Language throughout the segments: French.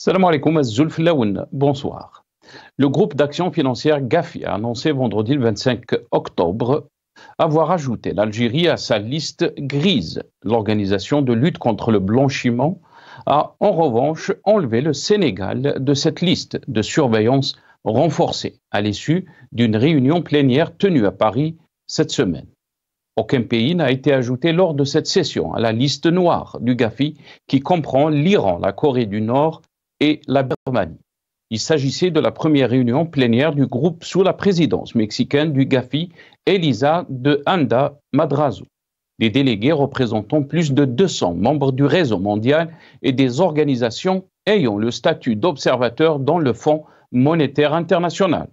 Salam alaikum, Zulf Laoun. Bonsoir. Le groupe d'action financière GAFI a annoncé vendredi le 25 octobre avoir ajouté l'Algérie à sa liste grise. L'organisation de lutte contre le blanchiment a en revanche enlevé le Sénégal de cette liste de surveillance renforcée à l'issue d'une réunion plénière tenue à Paris cette semaine. Aucun pays n'a été ajouté lors de cette session à la liste noire du GAFI qui comprend l'Iran, la Corée du Nord et la Birmanie. Il s'agissait de la première réunion plénière du groupe sous la présidence mexicaine du GAFI, Elisa de Anda Madrazo. Des délégués représentant plus de 200 membres du réseau mondial et des organisations ayant le statut d'observateur dans le Fonds monétaire international.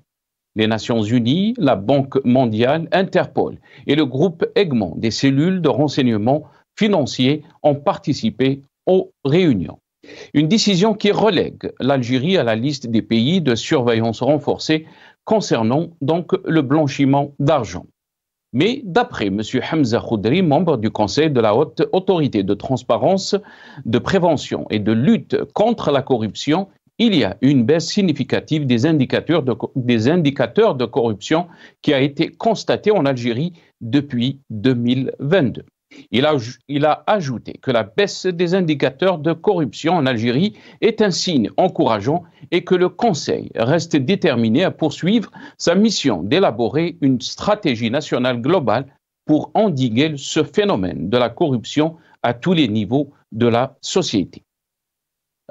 Les Nations Unies, la Banque mondiale, Interpol et le groupe Egmont des cellules de renseignement financier ont participé aux réunions. Une décision qui relègue l'Algérie à la liste des pays de surveillance renforcée concernant donc le blanchiment d'argent. Mais d'après M. Hamza Khoudri, membre du Conseil de la Haute Autorité de transparence, de prévention et de lutte contre la corruption, il y a une baisse significative des indicateurs de corruption qui a été constatée en Algérie depuis 2022. Il a ajouté que la baisse des indicateurs de corruption en Algérie est un signe encourageant et que le Conseil reste déterminé à poursuivre sa mission d'élaborer une stratégie nationale globale pour endiguer ce phénomène de la corruption à tous les niveaux de la société.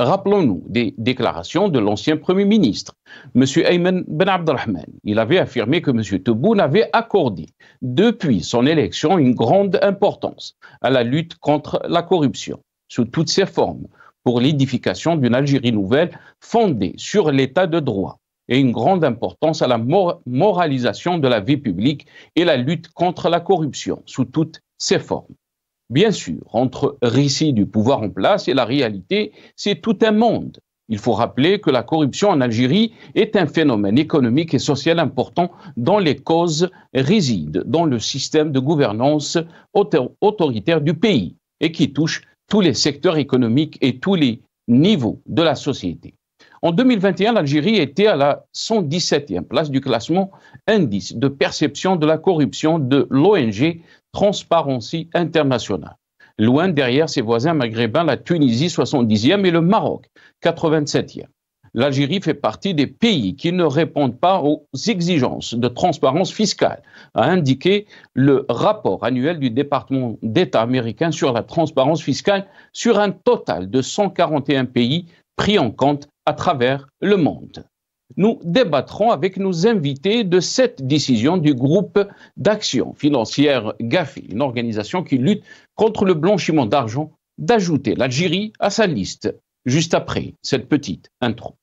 Rappelons-nous des déclarations de l'ancien Premier ministre, M. Ayman Ben Abdelrahman. Il avait affirmé que M. Tebboune avait accordé, depuis son élection, une grande importance à la lutte contre la corruption, sous toutes ses formes, pour l'édification d'une Algérie nouvelle fondée sur l'état de droit, et une grande importance à la moralisation de la vie publique et la lutte contre la corruption, sous toutes ses formes. Bien sûr, entre récit du pouvoir en place et la réalité, c'est tout un monde. Il faut rappeler que la corruption en Algérie est un phénomène économique et social important dont les causes résident dans le système de gouvernance autoritaire du pays et qui touche tous les secteurs économiques et tous les niveaux de la société. En 2021, l'Algérie était à la 117e place du classement indice de perception de la corruption de l'ONG Transparency International. Loin derrière ses voisins maghrébins, la Tunisie 70e et le Maroc 87e. L'Algérie fait partie des pays qui ne répondent pas aux exigences de transparence fiscale, a indiqué le rapport annuel du département d'État américain sur la transparence fiscale sur un total de 141 pays pris en compte à travers le monde. Nous débattrons avec nos invités de cette décision du groupe d'action financière GAFI, une organisation qui lutte contre le blanchiment d'argent, d'ajouter l'Algérie à sa liste, juste après cette petite intro.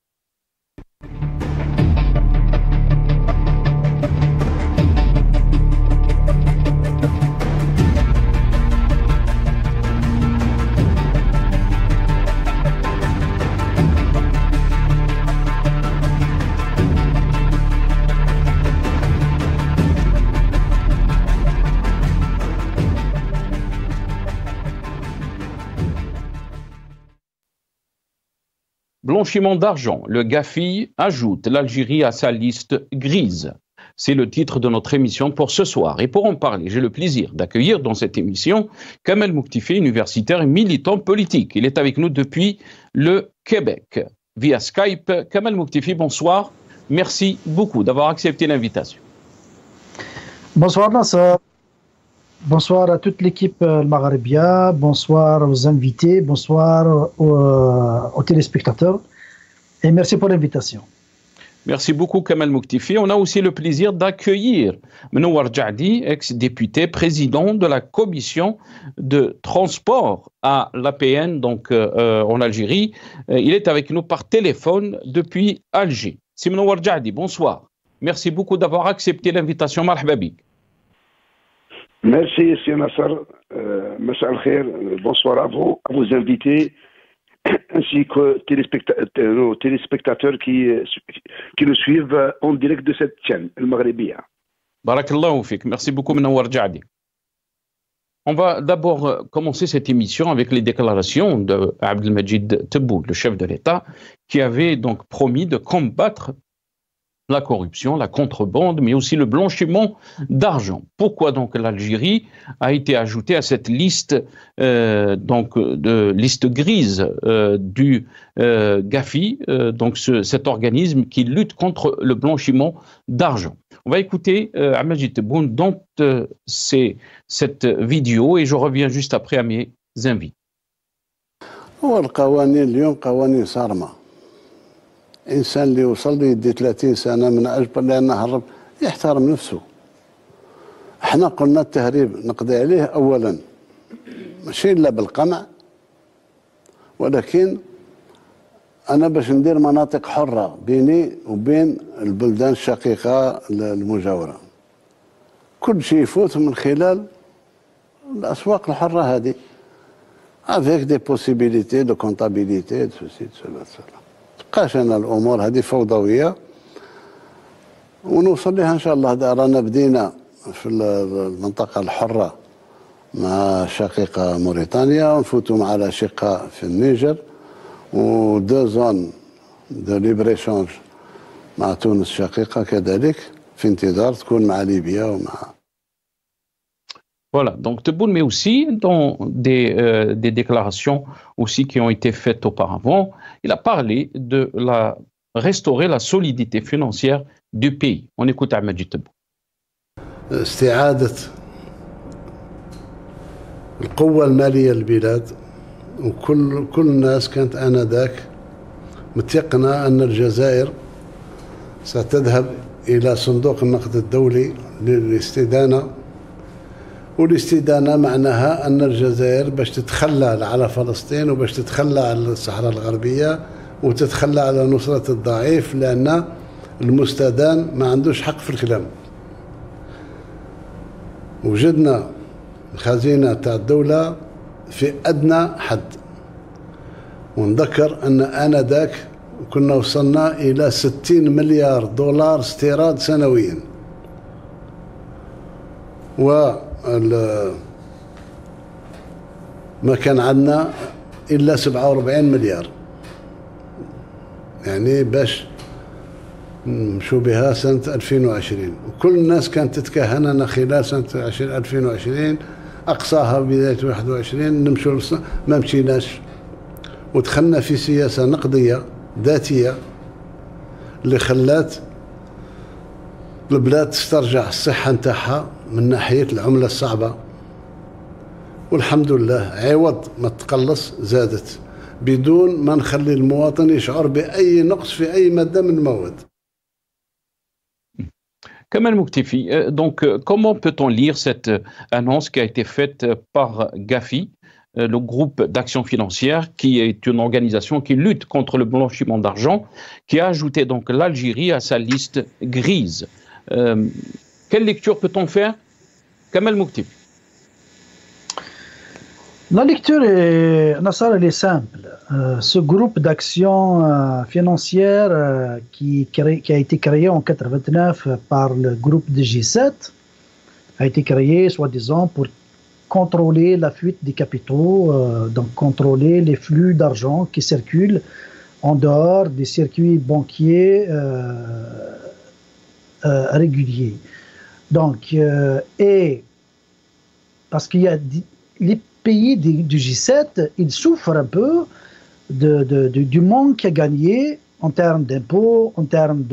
Blanchiment d'argent, le GAFI ajoute l'Algérie à sa liste grise. C'est le titre de notre émission pour ce soir. Et pour en parler, j'ai le plaisir d'accueillir dans cette émission Kamel Mouktifi, universitaire et militant politique. Il est avec nous depuis le Québec, via Skype. Kamel Mouktifi, bonsoir. Merci beaucoup d'avoir accepté l'invitation. Bonsoir Nasser. Bonsoir à toute l'équipe Maghrébia, bonsoir aux invités, bonsoir aux téléspectateurs et merci pour l'invitation. Merci beaucoup Kamel Mouktifi. On a aussi le plaisir d'accueillir Menouar Djadi, ex-député, président de la commission de transport à l'APN, donc en Algérie. Il est avec nous par téléphone depuis Alger. C'est Menouar Djadi, bonsoir. Merci beaucoup d'avoir accepté l'invitation. Marhaba bik. Merci, M. Nasser. Massa al-Khair, bonsoir à vos invités, ainsi que nos téléspectateurs qui nous suivent en direct de cette chaîne, le Maghrébia. Barakallahu fik. Merci beaucoup, Menouar Djadi. On va d'abord commencer cette émission avec les déclarations de Abdelmajid Tebboune, le chef de l'État, qui avait donc promis de combattre la corruption, la contrebande, mais aussi le blanchiment d'argent. Pourquoi donc l'Algérie a été ajoutée à cette liste, de liste grise du GAFI, cet organisme qui lutte contre le blanchiment d'argent. On va écouter Abdelmajid Tebboune dans cette vidéo et je reviens juste après à mes invités. إنسان اللي وصل لي يدي 30 سنة من أجبر لأنه هرب يحترم نفسه. احنا قلنا التهريب نقضي عليه أولا ماشي إلا بالقمع، ولكن أنا باش ندير مناطق حرة بيني وبين البلدان الشقيقة المجاورة. كل شيء يفوت من خلال الأسواق الحرة هذه avec des possibilités de comptabilité de ceci de cela de cela. تبقاش انا الامور هذه فوضويه ونوصل لها ان شاء الله. رانا بدينا في المنطقه الحره مع شقيقه موريتانيا ونفوتوا مع الاشقاء في النيجر ودو زون دو ليبر ايشونج مع تونس شقيقه كذلك في انتظار تكون مع ليبيا ومع. Voilà, donc Tebboune, mais aussi dans des déclarations aussi qui ont été faites auparavant, il a parlé de restaurer la solidité financière du pays. On écoute Abdelmajid Tebboune. استعادة القوة المالية للبلاد وكل الناس كانت آنذاك متيقنة أن الجزائر ستذهب إلى صندوق النقد الدولي للاستدانة، والاستدانة معناها أن الجزائر باش تتخلى على فلسطين وباش تتخلى على الصحراء الغربية وتتخلى على نصرة الضعيف، لأن المستدان ما عندوش حق في الكلام. وجدنا الخزينة تاع الدولة في أدنى حد، ونذكر أن آنذاك كنا وصلنا إلى 60 مليار دولار استيراد سنويا، ما كان عندنا إلا 47 مليار، يعني باش نمشوا بها سنة 2020. وكل الناس كانت تتكهننا خلال سنة 2020 أقصاها بداية 21 نمشوا، ما مشيناش ودخلنا في سياسة نقدية ذاتية اللي خلات البلاد تسترجع الصحة نتاعها من ناحية العملة الصعبة، والحمد لله عوض ما تقلص زادت بدون ما نخلي المواطن يشعر بأي نقص في أي مادة من المواد. Kamal Mouktefi, donc comment peut-on lire cette annonce qui a été faite par GAFI, le groupe d'action financière, qui est une organisation qui lutte contre le blanchiment d'argent, qui a ajouté donc l'Algérie à sa liste grise? Quelle lecture peut-on faire, Kamal Mouktefi? La lecture est simple. Ce groupe d'action financière qui a été créé en 1989 par le groupe de G7 a été créé soi-disant pour contrôler la fuite des capitaux, donc contrôler les flux d'argent qui circulent en dehors des circuits banquiers réguliers. Donc, et parce qu'il y a les pays du G7, ils souffrent un peu du manque à gagner en termes d'impôts, en termes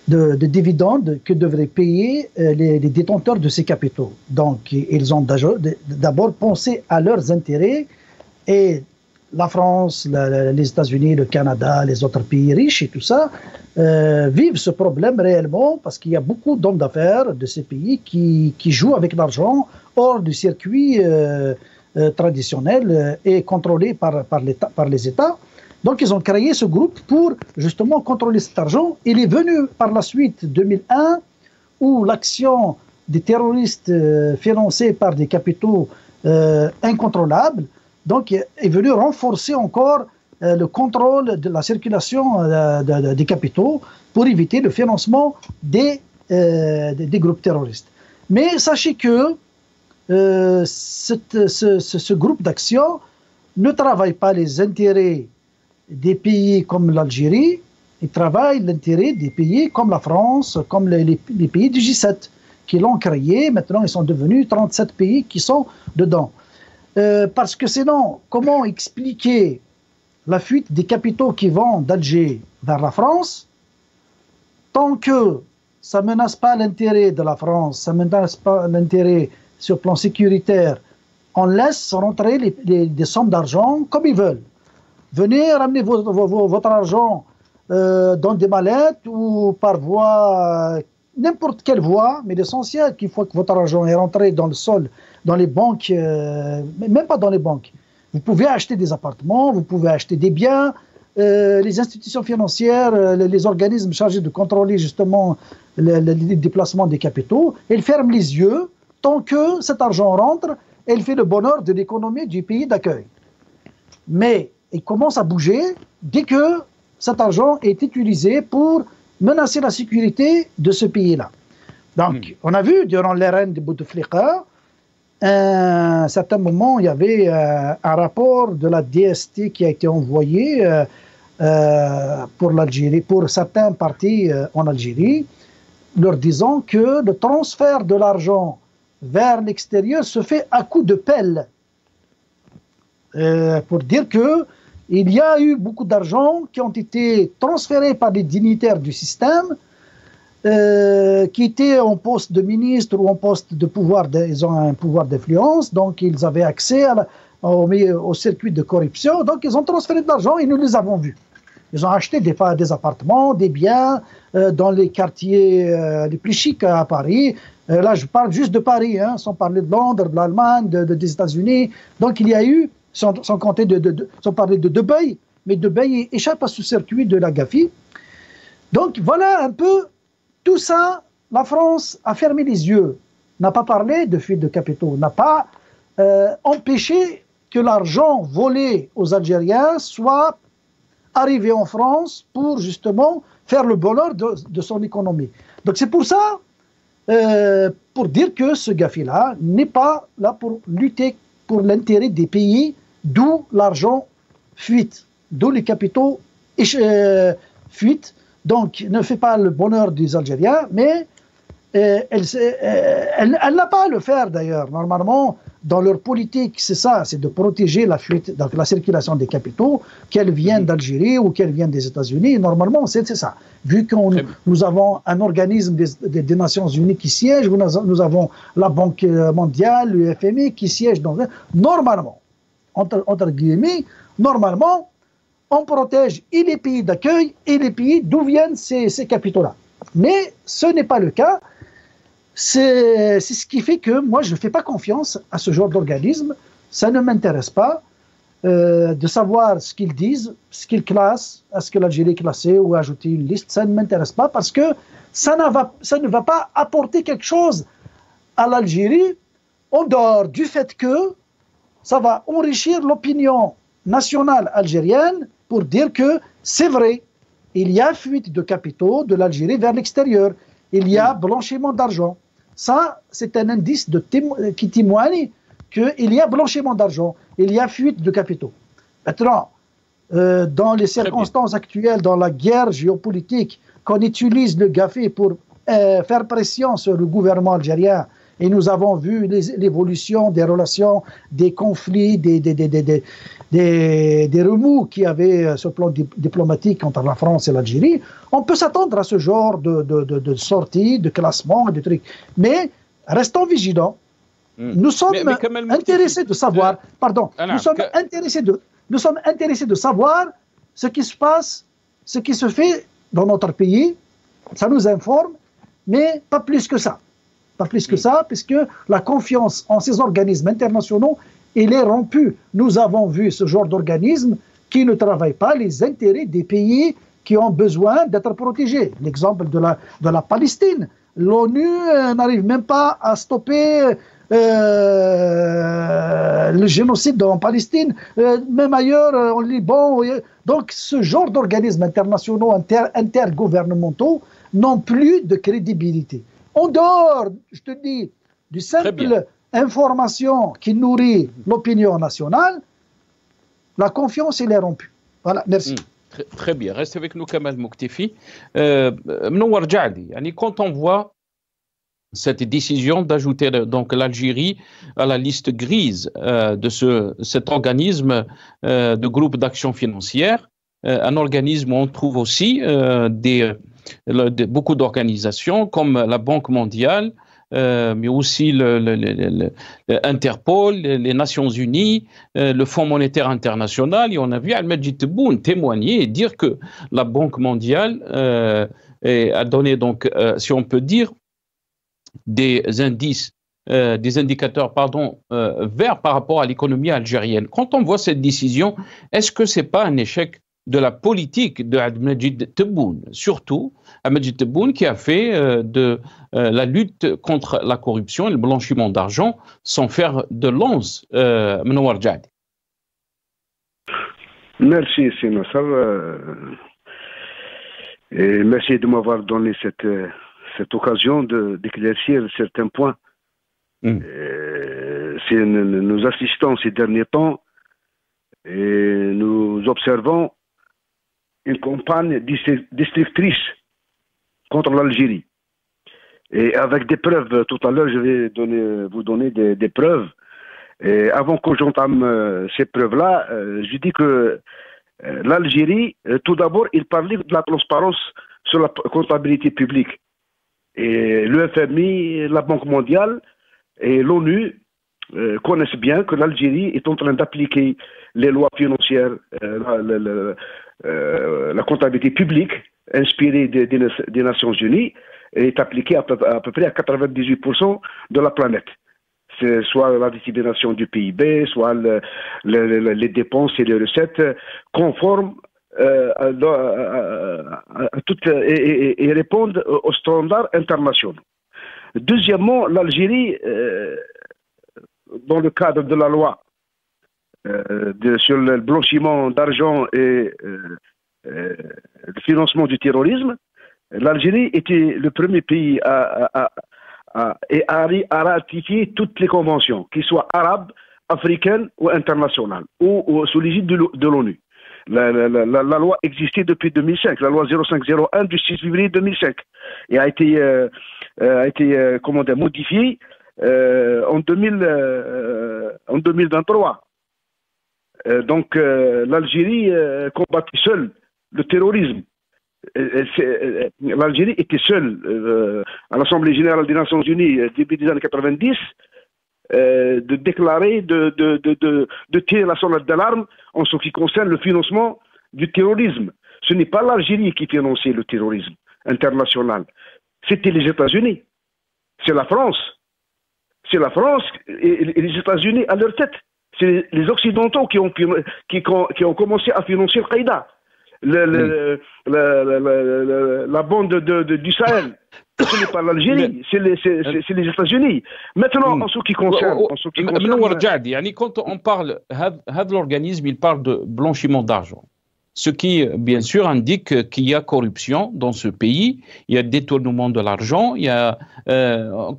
de dividendes que devraient payer les détenteurs de ces capitaux. Donc, ils ont d'abord pensé à leurs intérêts, et la France, les États-Unis, le Canada, les autres pays riches et tout ça vivent ce problème réellement, parce qu'il y a beaucoup d'hommes d'affaires de ces pays qui jouent avec l'argent hors du circuit traditionnel et contrôlé par les États. Donc ils ont créé ce groupe pour justement contrôler cet argent. Il est venu par la suite 2001, où l'action des terroristes financés par des capitaux incontrôlables donc est venu renforcer encore le contrôle de la circulation des capitaux pour éviter le financement des groupes terroristes. Mais sachez que ce groupe d'action ne travaille pas les intérêts des pays comme l'Algérie, il travaille l'intérêt des pays comme la France, comme les pays du G7, qui l'ont créé. Maintenant, ils sont devenus 37 pays qui sont dedans. Parce que sinon, comment expliquer la fuite des capitaux qui vont d'Alger vers la France, tant que ça ne menace pas l'intérêt de la France, ça ne menace pas l'intérêt sur le plan sécuritaire, on laisse rentrer des sommes d'argent comme ils veulent. Venez ramener votre argent dans des mallettes ou par voie, n'importe quelle voie, mais l'essentiel qu'il faut que votre argent est rentré dans le sol, dans les banques, même pas dans les banques. Vous pouvez acheter des appartements, vous pouvez acheter des biens. Les institutions financières, les organismes chargés de contrôler justement le déplacement des capitaux, ils ferment les yeux tant que cet argent rentre et il fait le bonheur de l'économie du pays d'accueil. Mais il commence à bouger dès que cet argent est utilisé pour menacer la sécurité de ce pays-là. Donc, on a vu durant l'RN de Bouteflika, à un certain moment, il y avait un rapport de la DST qui a été envoyé pour l'Algérie, pour certains partis en Algérie, leur disant que le transfert de l'argent vers l'extérieur se fait à coup de pelle. Pour dire que il y a eu beaucoup d'argent qui ont été transférés par des dignitaires du système, qui étaient en poste de ministre ou en poste de pouvoir, ils ont un pouvoir d'influence, donc ils avaient accès au circuit de corruption, donc ils ont transféré de l'argent et nous les avons vus. Ils ont acheté des appartements, des biens dans les quartiers les plus chics à Paris. Là, je parle juste de Paris, sans parler de Londres, de l'Allemagne, des États-Unis. Donc il y a eu, sans parler de Dubaï, mais Dubaï échappe à ce circuit de la Gafi. Donc voilà un peu tout ça. La France a fermé les yeux, n'a pas parlé de fuite de capitaux, n'a pas empêché que l'argent volé aux Algériens soit arrivé en France pour justement faire le bonheur de son économie. Donc c'est pour ça, pour dire que ce Gafi-là n'est pas là pour lutter pour l'intérêt des pays d'où l'argent fuite, d'où les capitaux fuitent. Donc, ne fait pas le bonheur des Algériens, mais elle n'a pas à le faire d'ailleurs. Normalement, dans leur politique, c'est ça, c'est de protéger la fuite, donc la circulation des capitaux, qu'elles viennent d'Algérie ou qu'elles viennent des États-Unis. Normalement, c'est ça. Vu que nous avons un organisme des Nations Unies qui siège, nous avons la Banque mondiale, le FMI qui siège dans... Normalement, entre guillemets, normalement, on protège et les pays d'accueil et les pays d'où viennent ces capitaux-là. Mais ce n'est pas le cas. C'est ce qui fait que moi, je ne fais pas confiance à ce genre d'organisme. Ça ne m'intéresse pas de savoir ce qu'ils disent, ce qu'ils classent, est-ce que l'Algérie est classée ou ajouter une liste. Ça ne m'intéresse pas parce que ça ne va pas apporter quelque chose à l'Algérie en dehors du fait que ça va enrichir l'opinion nationale algérienne pour dire que c'est vrai, il y a fuite de capitaux de l'Algérie vers l'extérieur, il y a blanchiment d'argent. Ça, c'est un indice qui témoigne qu'il y a blanchiment d'argent, il y a fuite de capitaux. Maintenant, dans les circonstances actuelles, dans la guerre géopolitique, qu'on utilise le Gafi pour faire pression sur le gouvernement algérien, et nous avons vu l'évolution des relations, des conflits, des remous qu'il y avait sur le plan diplomatique entre la France et l'Algérie, on peut s'attendre à ce genre de sorties, de classements, de trucs. Mais restons vigilants. Nous sommes intéressés de savoir, nous sommes intéressés de savoir ce qui se passe, ce qui se fait dans notre pays. Ça nous informe, mais pas plus que ça. Pas plus que ça, puisque la confiance en ces organismes internationaux, elle est rompue. Nous avons vu ce genre d'organismes qui ne travaillent pas les intérêts des pays qui ont besoin d'être protégés. L'exemple de la Palestine. L'ONU n'arrive même pas à stopper le génocide en Palestine, même ailleurs, en Liban. Donc, ce genre d'organismes internationaux, intergouvernementaux, n'ont plus de crédibilité. En dehors, je te dis, du simple information qui nourrit l'opinion nationale, la confiance, elle est rompue. Voilà, merci. Très bien. Reste avec nous, Kamal Mouktefi. Mnowar Djadi, quand on voit cette décision d'ajouter donc l'Algérie à la liste grise de cet organisme de groupe d'action financière, un organisme où on trouve aussi beaucoup d'organisations comme la Banque mondiale, mais aussi l'Interpol, les Nations Unies, le Fonds monétaire international. Et on a vu Al-Majid Tebboune témoigner et dire que la Banque mondiale a donné, donc, si on peut dire, des indicateurs verts par rapport à l'économie algérienne. Quand on voit cette décision, est-ce que ce n'est pas un échec de la politique de Al-Majid Tebboune, surtout Al-Majid Tebboune qui a fait de la lutte contre la corruption et le blanchiment d'argent son fer de lance, Mnowar Djadi. Merci, Sinassar. Et merci de m'avoir donné cette occasion d'éclaircir certains points. Nous assistons ces derniers temps et nous observons une campagne destructrice contre l'Algérie. Et avec des preuves, tout à l'heure je vais vous donner des preuves. Et avant que j'entame ces preuves-là, je dis que l'Algérie, tout d'abord, il parlait de la transparence sur la comptabilité publique. Et le FMI, la Banque mondiale et l'ONU connaissent bien que l'Algérie est en train d'appliquer les lois financières, la comptabilité publique inspirée des Nations Unies est appliquée à peu près à 98% de la planète. C'est soit la dissémination du PIB, soit les dépenses et les recettes conformes à toutes et répondent aux standards internationaux. Deuxièmement, l'Algérie, dans le cadre de la loi sur le blanchiment d'argent et le financement du terrorisme, l'Algérie était le premier pays à ratifier toutes les conventions, qu'elles soient arabes, africaines ou internationales, ou sous l'égide de l'ONU. La loi existait depuis 2005, la loi 0501 du 6 février 2005, et a été modifiée en 2023. Donc l'Algérie combattait seule le terrorisme. L'Algérie était seule à l'Assemblée générale des Nations Unies début des années 90 de déclarer, de tirer la sonnette d'alarme en ce qui concerne le financement du terrorisme. Ce n'est pas l'Algérie qui finançait le terrorisme international, c'était les États-Unis, c'est la France. C'est la France et les États-Unis à leur tête. C'est les Occidentaux qui ont commencé à financer Al-Qaïda. La bande du Sahel. Ce n'est pas l'Algérie, c'est les États-Unis. Maintenant, en ce qui concerne... quand on parle, l'organisme, il parle de blanchiment d'argent. Ce qui, bien sûr, indique qu'il y a corruption dans ce pays, il y a détournement de l'argent, il y a...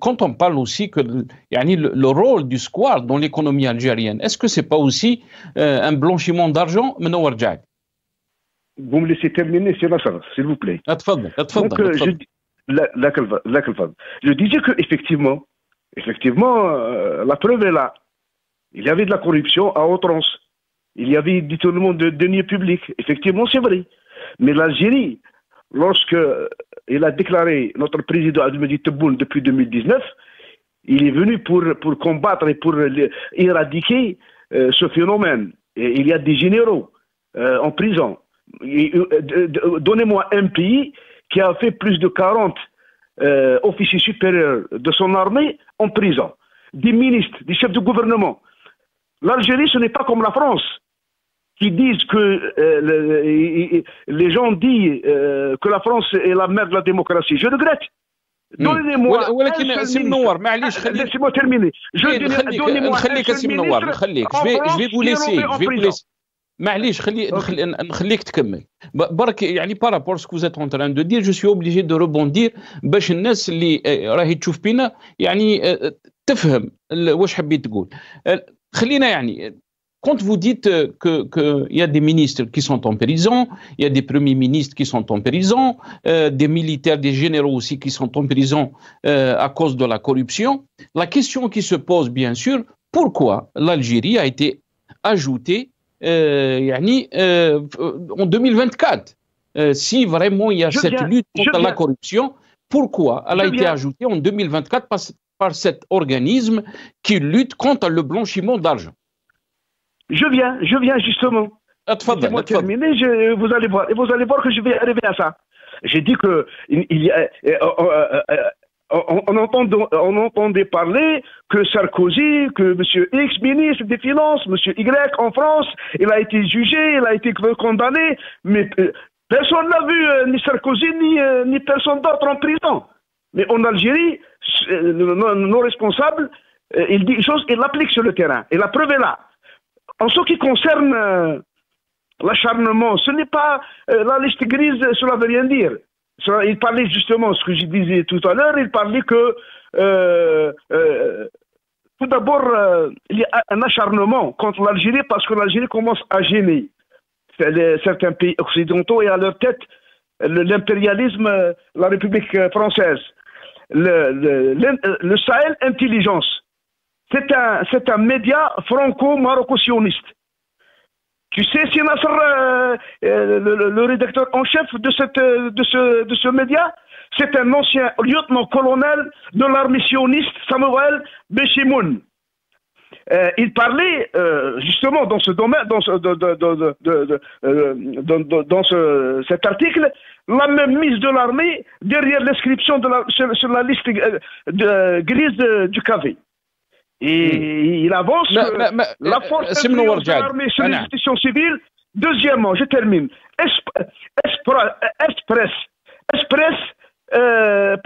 quand on parle aussi que le rôle du square dans l'économie algérienne, est-ce que ce n'est pas aussi un blanchiment d'argent, Mnowar Djadi? Vous me laissez terminer, s'il vous plaît. Donc, je disais que effectivement, la preuve est là. Il y avait de la corruption à outrance. Il y avait du détournement de deniers publics. Effectivement, c'est vrai. Mais l'Algérie, lorsque il a déclaré notre président Al-Majid Tebboune depuis 2019, il est venu pour combattre et pour éradiquer ce phénomène. Et il y a des généraux en prison. Donnez-moi un pays qui a fait plus de 40 officiers supérieurs de son armée en prison. Des ministres, des chefs de gouvernement. L'Algérie, ce n'est pas comme la France, qui disent que les gens disent que la France est la mère de la démocratie. Je regrette. Donnez-moi. Laissez-moi terminer. Donnez-moi. Je vais vous laisser. معليش نخليك تكمل برك بارابور سكو زيت اون تران دو دير جو سوي اوبليجي دو روبوندير باش الناس اللي راهي تشوف بينا تفهم واش حبيت تقول. خلينا يعني quand vous dites qu'il y a des ministres qui sont en prison, il y a des premiers ministres qui sont en prison, des militaires, des généraux aussi qui sont en prison à cause de la corruption, la question qui se pose bien sûr, pourquoi l'Algérie a été ajoutée en 2024 si vraiment il y a cette lutte contre la corruption, pourquoi elle a été ajoutée en 2024 par cet organisme qui lutte contre le blanchiment d'argent? Je viens justement. Laissez-moi terminer, vous allez voir que je vais arriver à ça. J'ai dit que on entendait parler que Sarkozy, que M. X, ministre des Finances, M. Y en France, il a été jugé, il a été condamné, mais personne n'a vu ni Sarkozy ni personne d'autre en prison. Mais en Algérie, nos responsables, ils disent une chose, ils l'appliquent sur le terrain. Et la preuve est là. En ce qui concerne l'acharnement, ce n'est pas la liste grise, cela ne veut rien dire. Il parlait justement, ce que je disais tout à l'heure, il parlait que tout d'abord, il y a un acharnement contre l'Algérie parce que l'Algérie commence à gêner certains pays occidentaux et à leur tête l'impérialisme, la République française. Le Sahel Intelligence. C'est un média franco-maroco-sioniste. Tu sais, si Nasser, le rédacteur en chef de ce média, c'est un ancien lieutenant-colonel de l'armée sioniste, Samuel Béchimoun. Il parlait justement dans ce domaine, dans cet article, la même mise de l'armée derrière l'inscription sur la liste grise du KV. Et il avance la force de l'armée sur les institutions civiles. Deuxièmement, je termine. Express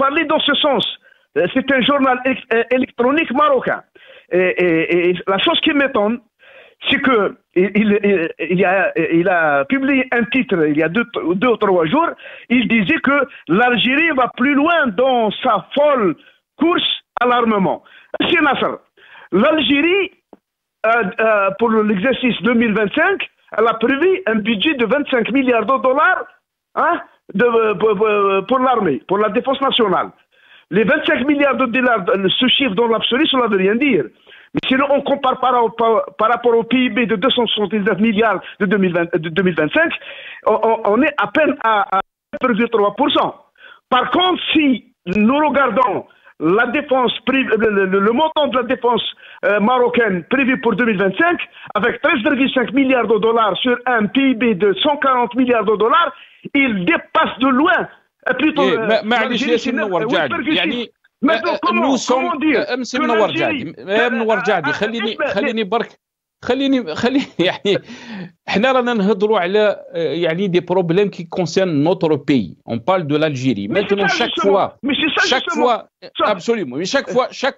parlait dans ce sens. C'est un journal électronique marocain. Et la chose qui m'étonne, c'est que il a publié un titre il y a deux ou 3 jours. Il disait que l'Algérie va plus loin dans sa folle course à l'armement. C'est Nasser. L'Algérie, pour l'exercice 2025, elle a prévu un budget de 25 milliards de dollars pour l'armée, pour la défense nationale. Les 25 milliards de dollars, ce chiffre dans l'absolu, cela ne veut rien dire. Mais si on compare par rapport au PIB de 279 milliards de 2025, on est à peine à 1,3%. Par contre, si nous regardons la défense, le montant de la défense marocaine prévu pour 2025, avec 13,5 milliards de dollars sur un PIB de 140 milliards de dollars, il dépasse de loin plutôt nous sommes خليني يعني احنا رانا نهضروا على يعني des problèmes qui concernent notre pays. On parle de l'Algérie. Maintenant chaque fois absolument, mais chaque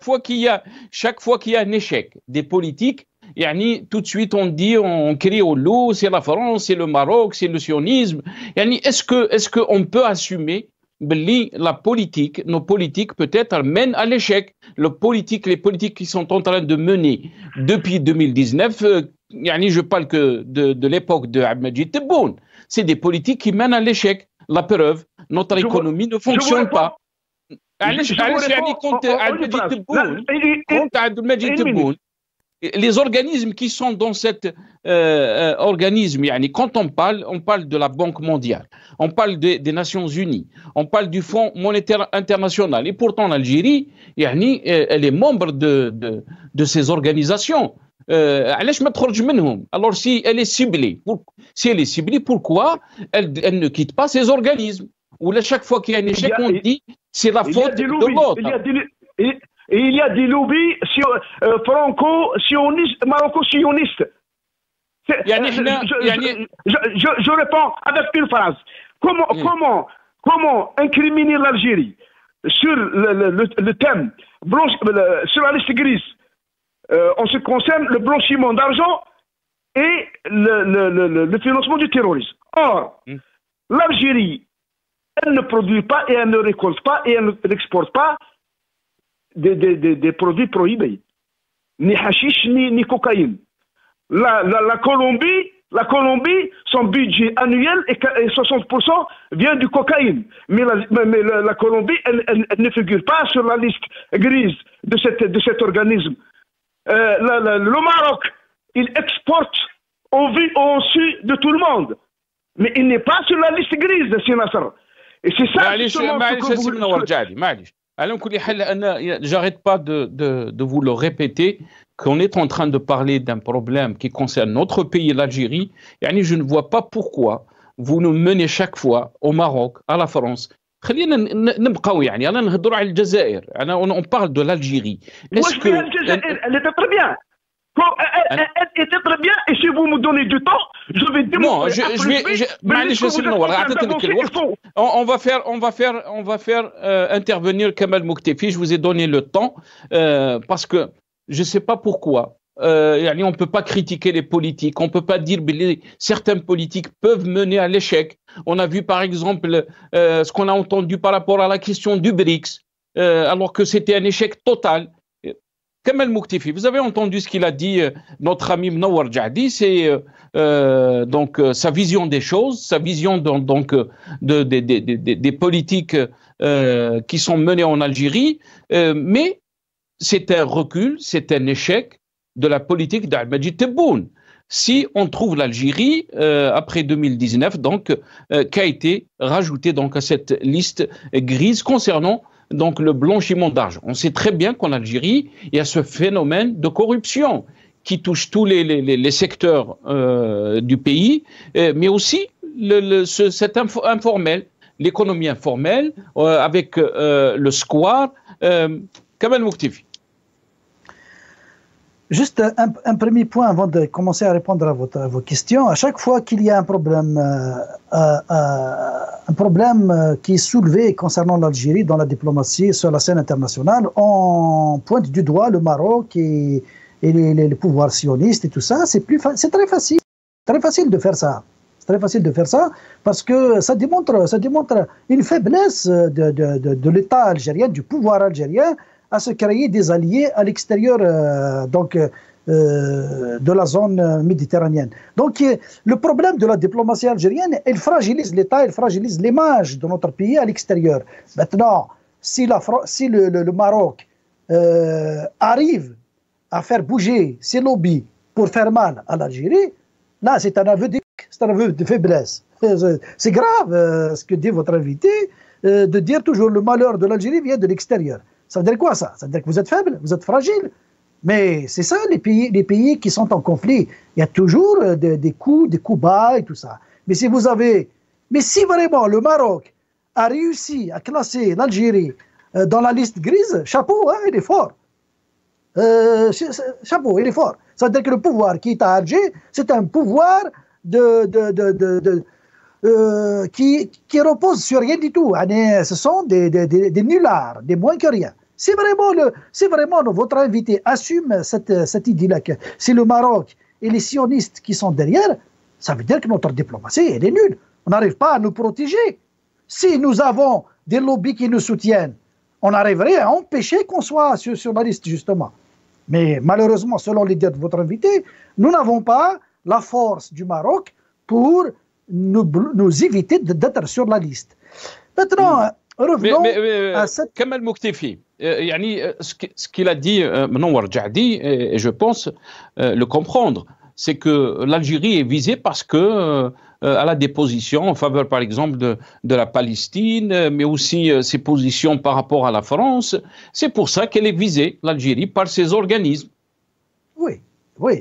fois qu'il y a un échec des politiques, يعني tout de suite on crie au loup, c'est la France, c'est le Maroc, c'est le sionisme. يعني est-ce que on peut assumer la politique, nos politiques peut-être mènent à l'échec. Les politiques qui sont en train de mener depuis 2019, je parle que de l'époque de Abdelmajid Tebboune, c'est des politiques qui mènent à l'échec. La preuve, notre économie ne fonctionne pas. Les organismes qui sont dans cet organisme, quand on parle de la Banque mondiale, on parle des Nations Unies, on parle du Fonds monétaire international. Et pourtant, l'Algérie, elle est membre de ces organisations. Alors, si elle est ciblée, pourquoi elle ne quitte pas ces organismes? Ou à chaque fois qu'il y a un échec, on dit c'est la faute de l'autre. Et il y a des lobbies franco-sionistes, maroco-sionistes. Je réponds avec une phrase. Comment incriminer l'Algérie sur le thème, sur la liste grise, en ce qui concerne le blanchiment d'argent et le financement du terrorisme. Or, l'Algérie, elle ne produit pas et elle ne récolte pas et elle n'exporte pas des produits prohibés. Ni hashish, ni cocaïne. La Colombie, son budget annuel est 60% vient du cocaïne. Mais la Colombie, elle ne figure pas sur la liste grise de cet organisme. Le Maroc, il exporte au sud de tout le monde. Mais il n'est pas sur la liste grise de Sinasr. Et c'est ça j'arrête pas de vous le répéter, qu'on est en train de parler d'un problème qui concerne notre pays, l'Algérie. Je ne vois pas pourquoi vous nous menez chaque fois au Maroc, à la France. On parle de l'Algérie. Elle était très bien. Elle était très bien, et si vous me donnez du temps, je vais démontrer. On va faire intervenir Kamal Mouktefi. Je vous ai donné le temps parce que je ne sais pas pourquoi. On ne peut pas critiquer les politiques. On ne peut pas dire que certains politiques peuvent mener à l'échec. On a vu par exemple ce qu'on a entendu par rapport à la question du BRICS, alors que c'était un échec total. Kamal Mouktefi, vous avez entendu ce qu'il a dit, notre ami Mnowar Jahdi, c'est donc sa vision des choses, sa vision donc des politiques qui sont menées en Algérie, mais c'est un recul, c'est un échec de la politique d'Al-Majid Tebboune. Si on trouve l'Algérie après 2019, donc qui a été rajoutée donc à cette liste grise concernant donc le blanchiment d'argent. On sait très bien qu'en Algérie, il y a ce phénomène de corruption qui touche tous les secteurs du pays, mais aussi cet informel, l'économie informelle, avec le square. Kamal Mouktefi. Juste un premier point avant de commencer à répondre à vos questions. À chaque fois qu'il y a un problème qui est soulevé concernant l'Algérie dans la diplomatie sur la scène internationale, on pointe du doigt le Maroc et les pouvoirs sionistes et tout ça. C'est très facile de faire ça. C'est très facile de faire ça parce que ça démontre une faiblesse de l'État algérien, du pouvoir algérien, à se créer des alliés à l'extérieur de la zone méditerranéenne. Donc le problème de la diplomatie algérienne, elle fragilise l'État, elle fragilise l'image de notre pays à l'extérieur. Maintenant, si le Maroc arrive à faire bouger ses lobbies pour faire mal à l'Algérie, là c'est un aveu de faiblesse. C'est grave ce que dit votre invité, de dire toujours le malheur de l'Algérie vient de l'extérieur. Ça veut dire quoi ça? Ça veut dire que vous êtes faible, vous êtes fragile. Mais c'est ça les pays qui sont en conflit. Il y a toujours des coups bas et tout ça. Mais si vraiment le Maroc a réussi à classer l'Algérie dans la liste grise, chapeau, hein, il est fort. Chapeau, il est fort. Ça veut dire que le pouvoir qui est à Alger, c'est un pouvoir qui repose sur rien du tout. Ce sont des nullards, des moins que rien. Si vraiment votre invité assume cette idée-là, que c'est le Maroc et les sionistes qui sont derrière, ça veut dire que notre diplomatie, elle est nulle. On n'arrive pas à nous protéger. Si nous avons des lobbies qui nous soutiennent, on arriverait à empêcher qu'on soit sur la liste, justement. Mais malheureusement, selon l'idée de votre invité, nous n'avons pas la force du Maroc pour nous éviter d'être sur la liste. Maintenant, revenons à cette... Kamal Mouktefi, ce qu'il a dit Mnowar Jahdi, et je pense le comprendre, c'est que l'Algérie est visée parce que elle a des positions en faveur, par exemple, de la Palestine, mais aussi ses positions par rapport à la France. C'est pour ça qu'elle est visée, l'Algérie, par ces organismes. Oui,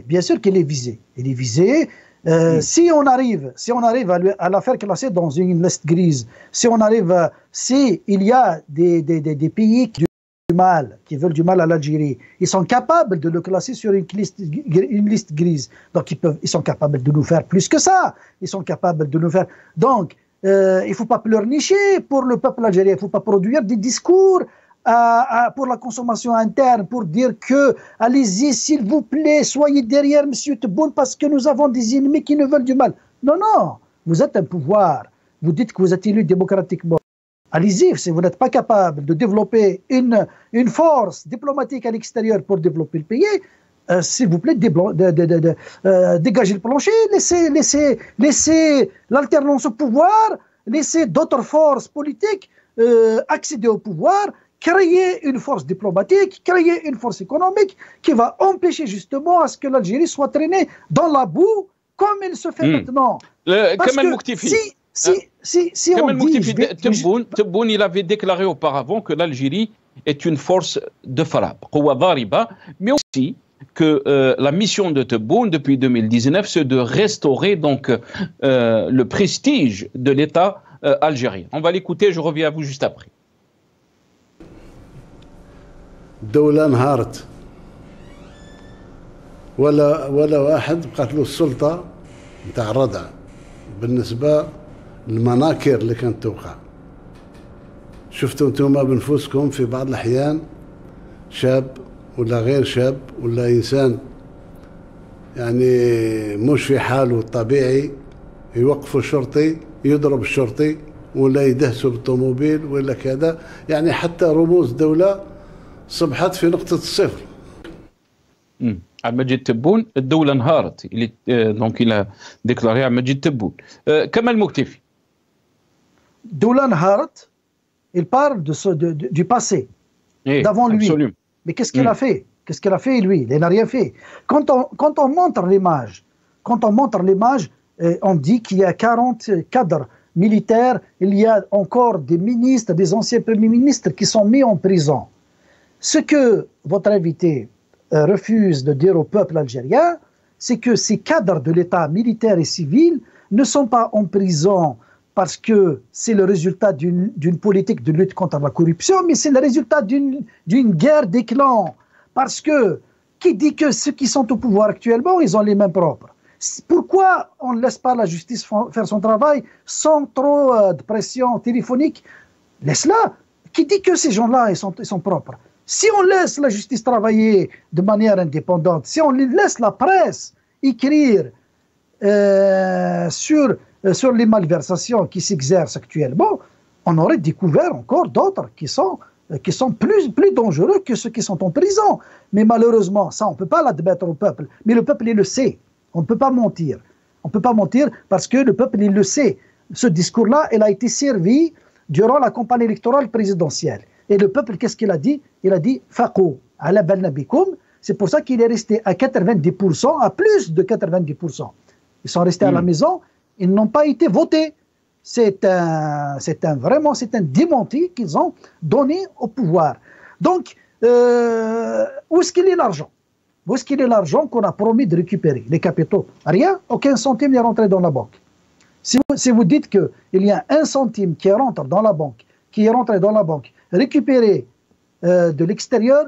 bien sûr qu'elle est visée. Elle est visée. Si on arrive à la faire classer dans une liste grise, si il y a des pays qui veulent du mal à l'Algérie, ils sont capables de le classer sur une liste grise. Donc ils sont capables de nous faire plus que ça. Ils sont capables de nous faire. Donc il ne faut pas pleurnicher pour le peuple algérien. Il ne faut pas produire des discours pour la consommation interne, pour dire que allez-y s'il vous plaît, soyez derrière M. Tebboune parce que nous avons des ennemis qui nous veulent du mal. Non, vous êtes un pouvoir. Vous dites que vous êtes élu démocratiquement. allez-y, si vous n'êtes pas capable de développer une force diplomatique à l'extérieur pour développer le pays, s'il vous plaît, dégagez le plancher, laissez l'alternance au pouvoir, laissez d'autres forces politiques accéder au pouvoir, créer une force diplomatique, créer une force économique qui va empêcher justement à ce que l'Algérie soit traînée dans la boue comme il se fait maintenant. Parce que si on dit... Tebboune, il avait déclaré auparavant que l'Algérie est une force de frappe, mais aussi que la mission de Tebboune depuis 2019, c'est de restaurer donc le prestige de l'État algérien. On va l'écouter, je reviens à vous juste après. الدولة انهارت ولا واحد بقات له السلطة نتاع الردع بالنسبة للمناكر اللي كانت توقع. شفتوا انتم بنفوسكم في بعض الأحيان شاب ولا غير شاب ولا إنسان يعني مش في حاله الطبيعي يوقفوا الشرطي يضرب الشرطي ولا يدهسوا بالطوموبيل ولا كذا، يعني حتى رموز دولة صبحت في نقطة الصفر. عبد المجيد تبون الدولة انهارت. Donc il a déclaré عبد المجيد تبون. كمال مكتفي. الدولة انهارت. Il parle du passé, d'avant lui. Absolument. Mais qu'est-ce qu'il a fait? Qu'est-ce qu'il a fait lui? Il n'a rien fait. Quand on montre l'image, on dit qu'il y a 40 cadres militaires, il y a encore des ministres, des anciens premiers ministres qui sont mis en prison. Ce que votre invité refuse de dire au peuple algérien, c'est que ces cadres de l'État militaire et civil ne sont pas en prison parce que c'est le résultat d'une politique de lutte contre la corruption, mais c'est le résultat d'une guerre des clans. Parce que qui dit que ceux qui sont au pouvoir actuellement, ils ont les mains propres? Pourquoi on ne laisse pas la justice faire son travail sans trop de pression téléphonique? Laisse-la. Qui dit que ces gens-là, ils sont propres? Si on laisse la justice travailler de manière indépendante, si on laisse la presse écrire sur les malversations qui s'exercent actuellement, on aurait découvert encore d'autres qui sont plus dangereux que ceux qui sont en prison. Mais malheureusement, ça, on ne peut pas l'admettre au peuple. Mais le peuple, il le sait. On ne peut pas mentir. On ne peut pas mentir parce que le peuple, il le sait. Ce discours-là, il a été servi durant la campagne électorale présidentielle. Et le peuple, qu'est-ce qu'il a dit? Il a dit « Faqou ala balna bikoum ». C'est pour ça qu'il est resté à 90%, à plus de 90%. Ils sont restés à la maison, ils n'ont pas été votés. C'est un démenti qu'ils ont donné au pouvoir. Donc, où est-ce qu'il est l'argent? Où est-ce qu'il est l'argent qu'on a promis de récupérer? Les capitaux? Rien, aucun centime n'est rentré dans la banque. Si vous dites qu'il y a un centime qui rentre dans la banque, récupéré de l'extérieur,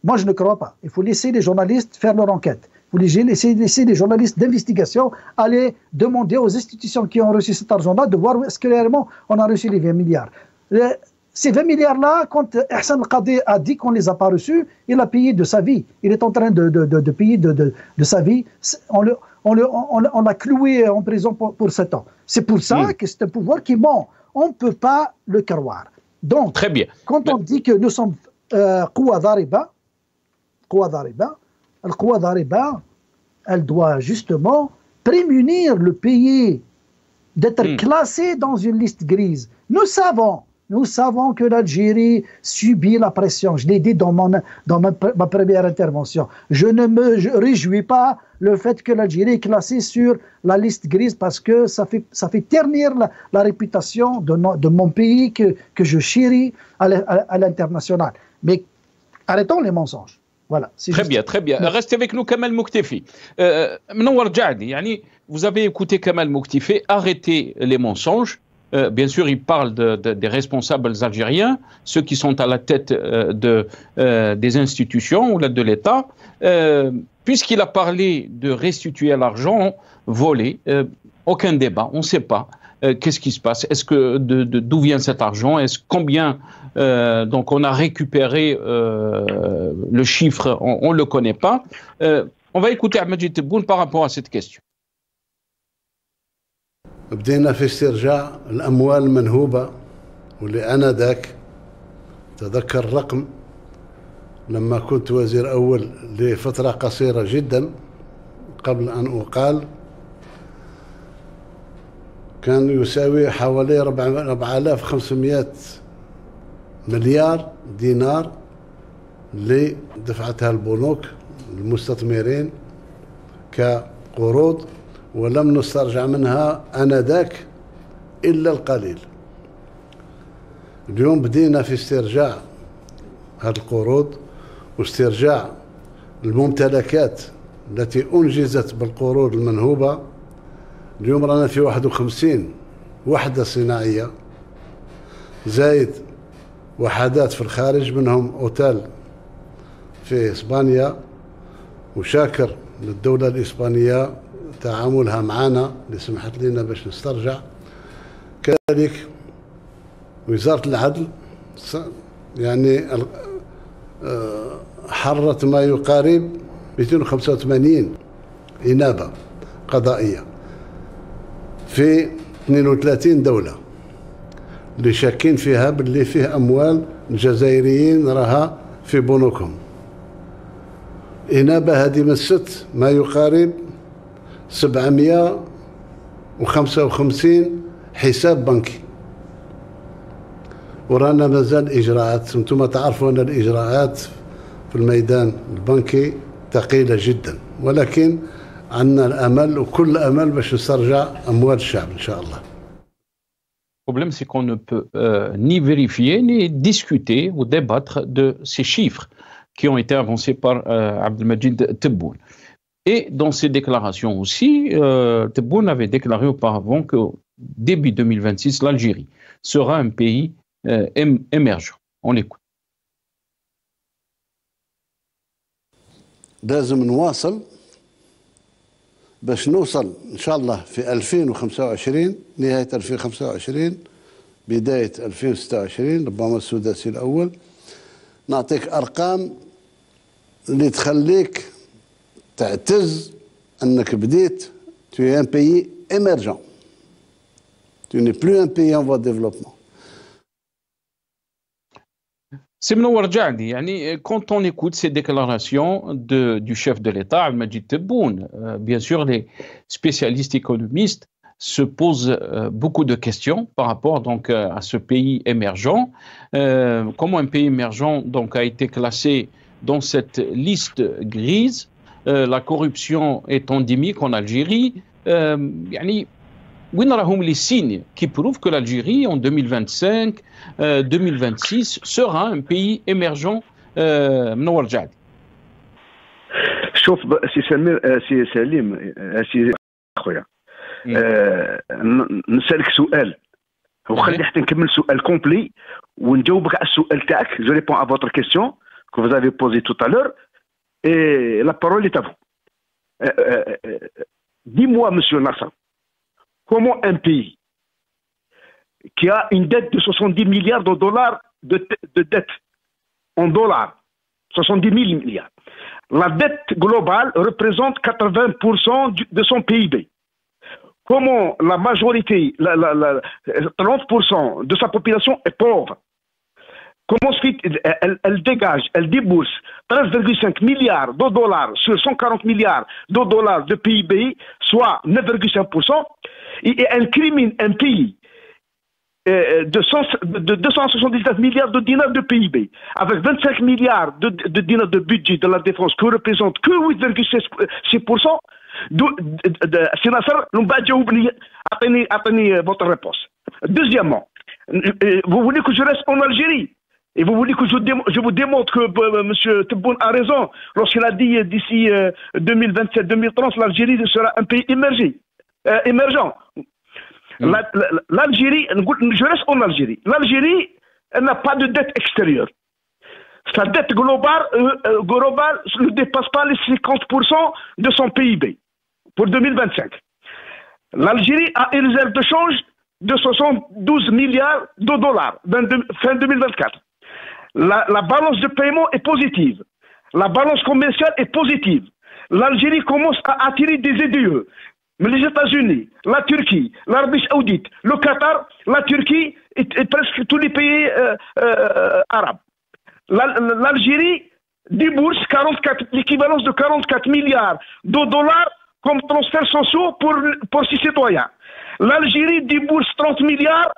moi je ne crois pas. Il faut laisser les journalistes faire leur enquête. Il faut laisser les journalistes d'investigation aller demander aux institutions qui ont reçu cet argent-là de voir où est-ce que réellement on a reçu les 20 milliards. Ces 20 milliards-là, quand Hassan Al-Qadi a dit qu'on ne les a pas reçus, il a payé de sa vie. Il est en train de payer de sa vie. On l'a cloué en prison pour 7 ans. C'est pour ça que c'est un pouvoir qui ment. On ne peut pas le croire. Donc, très bien. Quand on dit que nous sommes Qouwa Dhariba, Al-Qouwa Dhariba, elle doit justement prémunir le pays d'être classé dans une liste grise. Nous savons que l'Algérie subit la pression. Je l'ai dit dans ma première intervention. Je ne me réjouis pas le fait que l'Algérie est classée sur la liste grise parce que ça fait ternir la réputation de mon pays que je chéris à l'international. Mais arrêtons les mensonges. Voilà. Très bien, très bien. Restez avec nous, Kamal Muktefi. Mnowar Djadi, vous avez écouté Kamal Muktefi, arrêtez les mensonges. Bien sûr, il parle des responsables algériens, ceux qui sont à la tête des institutions ou de l'État. Puisqu'il a parlé de restituer l'argent volé, aucun débat, on ne sait pas qu'est-ce qui se passe. Est-ce que d'où vient cet argent? Est-ce combien donc on a récupéré le chiffre? On ne le connaît pas. On va écouter Ahmed Tebboune par rapport à cette question. بدينا في استرجاع الأموال المنهوبة واللي أنا ذاك تذكر رقم لما كنت وزير أول لفترة قصيرة جدا قبل أن أقال، كان يساوي حوالي 4500 مليار دينار اللي دفعتها البنوك المستثمرين كقروض، ولم نسترجع منها آنذاك إلا القليل. اليوم بدينا في استرجاع هذه القروض واسترجاع الممتلكات التي أنجزت بالقروض المنهوبة. اليوم رانا في 51 وحدة صناعية، زايد وحدات في الخارج، منهم أوتيل في إسبانيا، وشاكر للدولة الإسبانية تعاملها معنا اللي سمحت لنا باش نسترجع. كذلك وزارة العدل يعني حررت ما يقارب 285 إنابة قضائية في 32 دولة اللي شاكين فيها باللي فيه أموال الجزائريين راها في بنوكهم. إنابة هذه مست ما يقارب 755 حساب بنكي، ورانا مازال إجراءات. أنتم تعرفوا أن الإجراءات في الميدان البنكي ثقيلة جدا، ولكن عندنا الأمل وكل أمل باش نسترجع أموال الشعب إن شاء الله. Le problème, c'est qu'on ne peut ni vérifier, ni discuter ou débattre de ces chiffres qui ont été avancés par Abdelmajid Tebboune. Et dans ces déclarations aussi, Tebboune avait déclaré auparavant que début 2026, l'Algérie sera un pays émergent. On l'écoute. لازم نواصل باش نوصل إن شاء الله في 2025 نهاية 2025 بداية 2026 ربما السداسي الأول. نعطيك أرقام اللي تخليك تعتز أنك بديت tu es un pays émergent. Tu n'es plus un pays en voie de développement. C'est Mnowar Jaddi, quand on écoute ces déclarations du chef de l'État, Abdelmajid Tebboune, bien sûr, les spécialistes économistes se posent beaucoup de questions par rapport donc, à ce pays émergent. Comment un pays émergent donc, a été classé dans cette liste grise? La corruption est endémique en Algérie. Où sont les signes qui prouvent que l'Algérie, en 2025, 2026, sera un pays émergent? Mnowar Jaddi. شوف سي سمير سي سليم سي خويا نسالك سؤال وخلي حتى نكمل سؤال كومبلي ونجاوبك على السؤال تاعك. جو ريبون à votre question que vous avez posée tout à l'heure et la parole est à vous. Dis-moi, monsieur Nasser, comment un pays qui a une dette de 70 milliards de dollars de dette en dollars, 70 000 milliards, la dette globale représente 80% de son PIB. Comment la majorité, 30% de sa population est pauvre? Comment elle dégage, elle débourse 13,5 milliards de dollars sur 140 milliards de dollars de PIB, soit 9,5%, et incrimine un pays de 279 milliards de dinars de PIB, avec 25 milliards de dinars de budget de la défense, qui représente que 8,6%. C'est Nasser, attendez votre réponse. Deuxièmement, vous voulez que je reste en Algérie? Et vous voulez que je vous démontre que M. Tebboune a raison lorsqu'il a dit d'ici 2027-2030, l'Algérie sera un pays émergent. L'Algérie, je reste en Algérie. L'Algérie, elle n'a pas de dette extérieure. Sa dette globale ne dépasse pas les 50% de son PIB pour 2025. L'Algérie a une réserve de change de 72 milliards de dollars fin 2024. La balance de paiement est positive. La balance commerciale est positive. L'Algérie commence à attirer des EDE. Mais les États-Unis, la Turquie, l'Arabie Saoudite, le Qatar, la Turquie et presque tous les pays arabes. L'Algérie débourse l'équivalence de 44 milliards de dollars comme transferts sociaux pour ses citoyens. L'Algérie débourse 30 milliards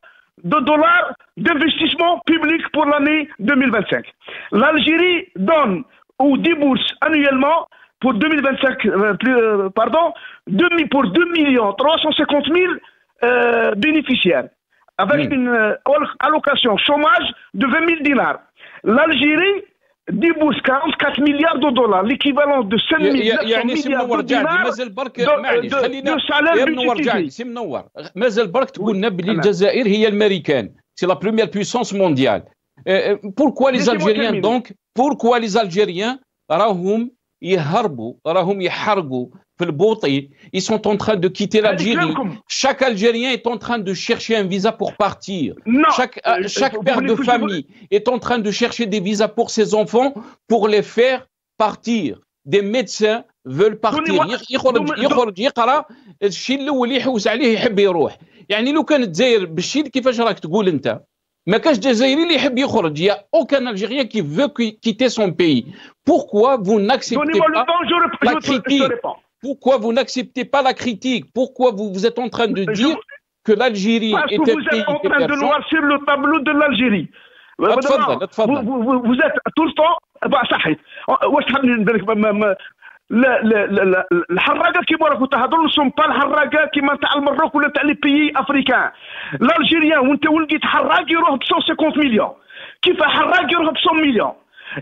de dollars d'investissement public pour l'année 2025. L'Algérie donne ou débourse annuellement pour 2025, pour 2 350 000 bénéficiaires, avec une allocation chômage de 20 000 dinars. L'Algérie débourse 44 milliards de dollars, l'équivalent de 5 milliards de dinars de salaire budgétisé. سي منور مازال برك تقول لنا بلي الجزائر هي الامريكان سي لا بروميير بويسونس مونديال. Pourquoi les Algériens donc pourquoi les Algériens راهم يهربوا راهم يحرقوا في البوطي. Ils sont en train de quitter l'Algérie. Chaque Algérien est en train de chercher un visa pour partir. Chaque père de famille est en train de chercher des visas pour ses enfants pour les faire partir. Des médecins veulent partir. يخرج يقرا الشيء الاول يحوس عليه يحب يروح. يعني لو كانت الجزائر بالشيء كيفاش راك تقول انت ما كاش جزائري اللي يحب يخرج. Il y a aucun Algérien qui veut quitter son pays. Pourquoi vous n'acceptez pas la critique? Pourquoi vous n'acceptez pas la critique? Pourquoi vous êtes en train de dire que l'Algérie est un pays vous êtes en train de noircir le tableau de l'Algérie. Vous êtes tout le temps صحيت واش تحب نبارك الحراقه كيما راكم تهضروا سون با الحراقه كيما تاع المروك ولا تاع لي بيي افريكان. الالجيريان وانت ولقيت حراق يروح ب 150 مليون كيف حراق يروح ب 100 مليون.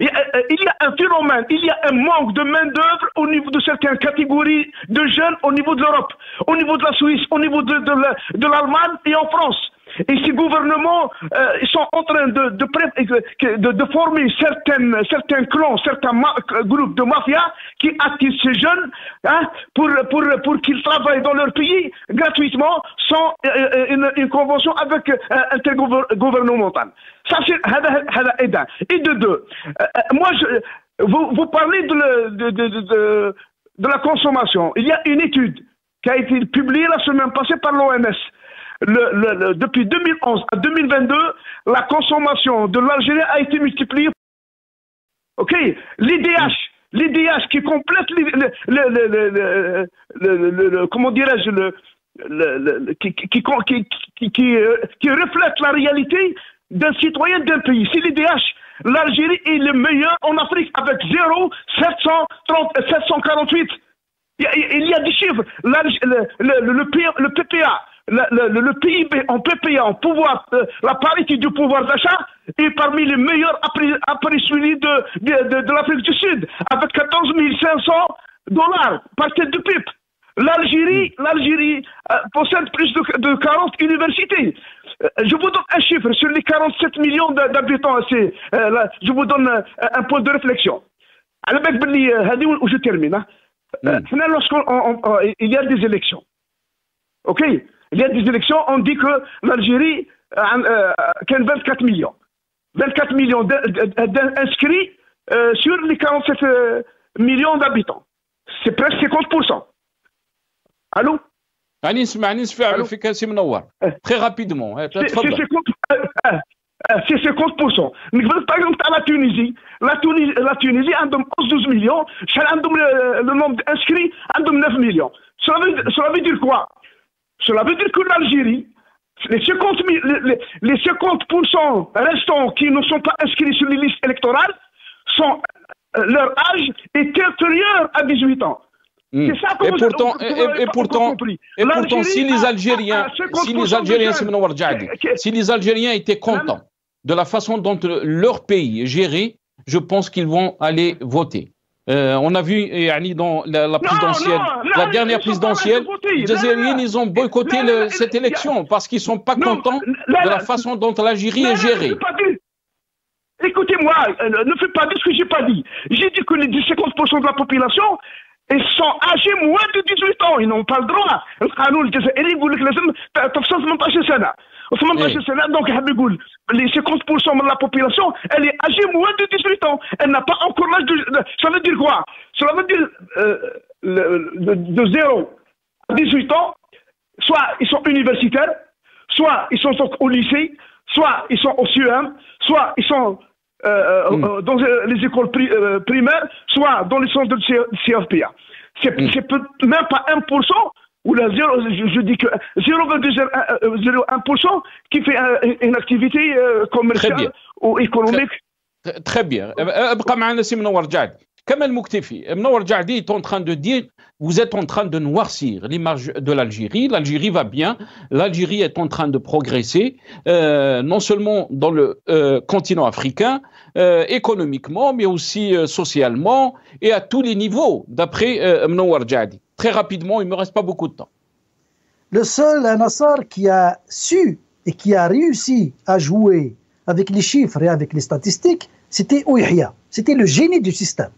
Il y a un phénomène, il y a un manque de main-d'œuvre au niveau de certaines catégories de jeunes au niveau de l'Europe, au niveau de la Suisse, au niveau de l'Allemagne et en France. Et ces gouvernements ils sont en train de former certains clans, certains groupes de mafia qui attirent ces jeunes pour qu'ils travaillent dans leur pays gratuitement sans une convention avec intergouvernementale. Ça c'est Hada. Et de deux, moi vous parlez de la consommation. Il y a une étude qui a été publiée la semaine passée par l'OMS. Depuis 2011 à 2022, la consommation de l'Algérie a été multipliée. Ok, l'IDH qui complète comment dirais-je qui reflète la réalité d'un citoyen d'un pays. C'est l'IDH. L'Algérie est le meilleur en Afrique avec 0,748. Il y a des chiffres. Le PPA. Le PIB en PPA, en pouvoir, la parité du pouvoir d'achat est parmi les meilleurs après celui de l'Afrique du Sud, avec 14 500 $ par tête de pipe. L'Algérie possède plus de 40 universités. Je vous donne un chiffre sur les 47 millions d'habitants. Je vous donne un point de réflexion. Où je termine. Il y a des élections. Ok? Il y a des élections, on dit que l'Algérie a 24 millions. 24 millions d'inscrits sur les 47 millions d'habitants. C'est presque 50%. Allô? Très rapidement. C'est 50%. Par exemple, à la Tunisie a 11-12 millions. Le nombre d'inscrits a 9 millions. Cela veut dire quoi? Cela veut dire que l'Algérie, les 50% restants qui ne sont pas inscrits sur les listes électorales, leur âge est inférieur à 18 ans. C'est ça que et pourtant, si les Algériens étaient contents de la façon dont leur pays est géré, je pense qu'ils vont aller voter. On a vu dans la présidentielle, la dernière présidentielle, les Algériens ils ont boycotté cette élection parce qu'ils ne sont pas contents de la façon dont l'Algérie est gérée. Écoutez-moi, ne faites pas dire ce que je n'ai pas dit. J'ai dit que les 50% de la population ils sont âgés moins de 18 ans, ils n'ont pas le droit. القانون الجزائري يقول لك لازم تفصل 18 سنة. و18 سنة donc les 50% de la population, elle est âgée moins de 18 ans. Elle n'a pas encore l'âge de... Ça veut dire quoi? Cela veut dire de 0 à 18 ans, soit ils sont universitaires, soit ils sont au lycée, soit ils sont au CEM, soit ils sont dans les écoles primaires, soit dans les centres de CFPA. C'est même pas 1%, ou là, je dis que 0,01% qui fait une activité commerciale ou économique. Très bien. ابقى معنا سي منور جعدي. Kamel Mouktefi, Mnor Djahdi est en train de dire, vous êtes en train de noircir l'image de l'Algérie. L'Algérie va bien, l'Algérie est en train de progresser, non seulement dans le continent africain, économiquement, mais aussi socialement et à tous les niveaux, d'après Mnor Djahdi. Très rapidement, il ne me reste pas beaucoup de temps. Le seul Nassar qui a su et qui a réussi à jouer avec les chiffres et avec les statistiques, c'était Ouihia. C'était le génie du système.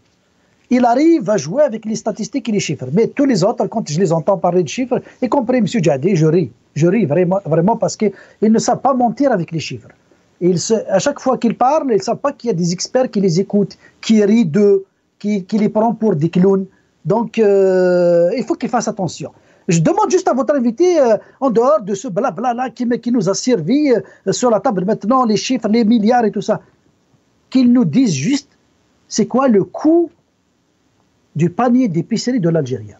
Il arrive à jouer avec les statistiques et les chiffres. Mais tous les autres, quand je les entends parler de chiffres, y compris M. Djahdi, je ris. Je ris vraiment parce qu'ils ne savent pas mentir avec les chiffres. À chaque fois qu'ils parlent, ils ne savent pas qu'il y a des experts qui les écoutent, qui rient d'eux, qui les prennent pour des clowns. Donc, il faut qu'ils fassent attention. Je demande juste à votre invité, en dehors de ce blabla-là qui nous a servi sur la table maintenant, les chiffres, les milliards et tout ça, qu'il nous dise juste c'est quoi le coût du panier d'épicerie de l'Algérien.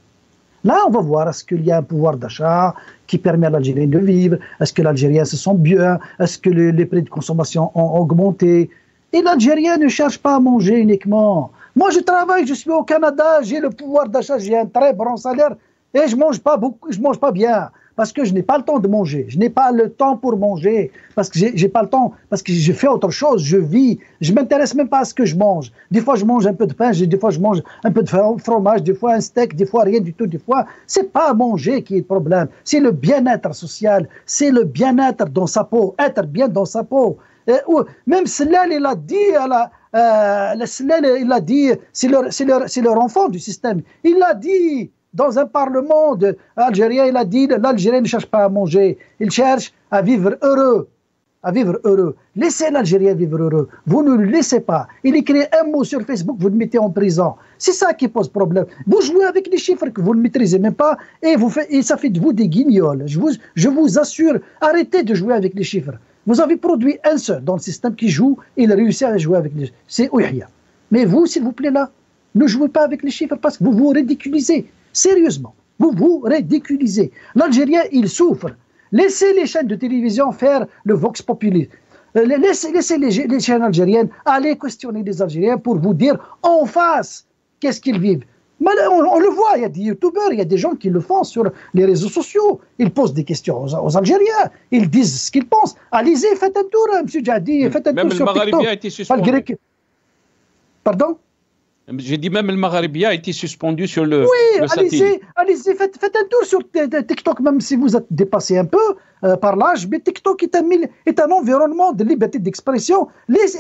Là, on va voir, est-ce qu'il y a un pouvoir d'achat qui permet à l'Algérien de vivre, est-ce que l'Algérien se sent bien, est-ce que les prix de consommation ont augmenté. Et l'Algérien ne cherche pas à manger uniquement. Moi, je travaille, je suis au Canada, j'ai le pouvoir d'achat, j'ai un très bon salaire, et je mange pas beaucoup, je mange pas bien, parce que je n'ai pas le temps de manger, je n'ai pas le temps pour manger, parce que j'ai pas le temps, parce que je fais autre chose, je vis, je m'intéresse même pas à ce que je mange. Des fois je mange un peu de pain, des fois je mange un peu de fromage, des fois un steak, des fois rien du tout, des fois c'est pas manger qui est le problème, c'est le bien-être social, c'est le bien-être dans sa peau, être bien dans sa peau. Même Slal, il a dit il a dit, c'est leur enfant du système, il a dit dans un parlement algérien, il a dit l'Algérien ne cherche pas à manger, il cherche à vivre heureux. À vivre heureux. Laissez l'Algérien vivre heureux. Vous ne le laissez pas. Il écrit un mot sur Facebook, vous le mettez en prison. C'est ça qui pose problème. Vous jouez avec les chiffres que vous ne maîtrisez même pas et ça fait de vous des guignols. Je vous assure, arrêtez de jouer avec les chiffres. Vous avez produit un seul dans le système qui joue, il réussit à jouer avec les chiffres. C'est Ouihia. Mais vous, s'il vous plaît, là, ne jouez pas avec les chiffres parce que vous vous ridiculisez. Sérieusement, vous vous ridiculisez. L'Algérien, il souffre. Laissez les chaînes de télévision faire le vox populi. Laissez les chaînes algériennes aller questionner les Algériens pour vous dire en face qu'est-ce qu'ils vivent. Mais on le voit, il y a des youtubeurs, il y a des gens qui le font sur les réseaux sociaux. Ils posent des questions aux Algériens. Ils disent ce qu'ils pensent. Allez-y, faites un tour, M. Djahdi. Faites un tour sur TikTok. Même le Maghrébien a été suspendu. Pardon? J'ai dit même le Maghrébien a été suspendu sur le satellite. Allez-y, faites un tour sur TikTok, même si vous êtes dépassé un peu par l'âge. Mais TikTok est un environnement de liberté d'expression.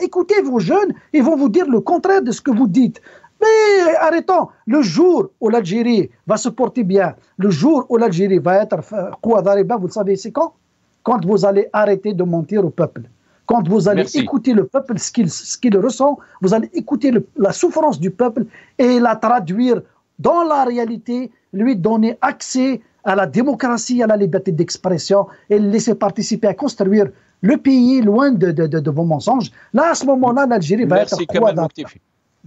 Écoutez vos jeunes, ils vont vous dire le contraire de ce que vous dites. Mais arrêtons. Le jour où l'Algérie va se porter bien, le jour où l'Algérie va être Kouadariba, vous le savez, c'est quand? Quand vous allez arrêter de mentir au peuple. Quand vous allez écouter le peuple, ce qu'il ressent, vous allez écouter la souffrance du peuple et la traduire dans la réalité, lui donner accès à la démocratie, à la liberté d'expression et le laisser participer à construire le pays loin de vos mensonges. Là, à ce moment-là, l'Algérie va être Kouadariba.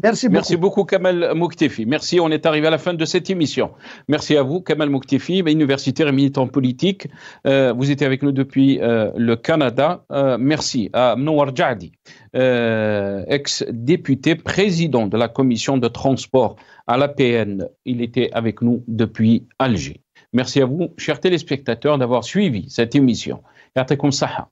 Merci beaucoup Kamel Mouktefi. Merci, on est arrivé à la fin de cette émission. Merci à vous Kamel Mouktefi, universitaire et militant politique. Vous étiez avec nous depuis le Canada. Merci à Mnor Djahdi, ex-député, président de la commission de transport à l'APN. Il était avec nous depuis Alger. Merci à vous, chers téléspectateurs, d'avoir suivi cette émission. Ya'tikum saha.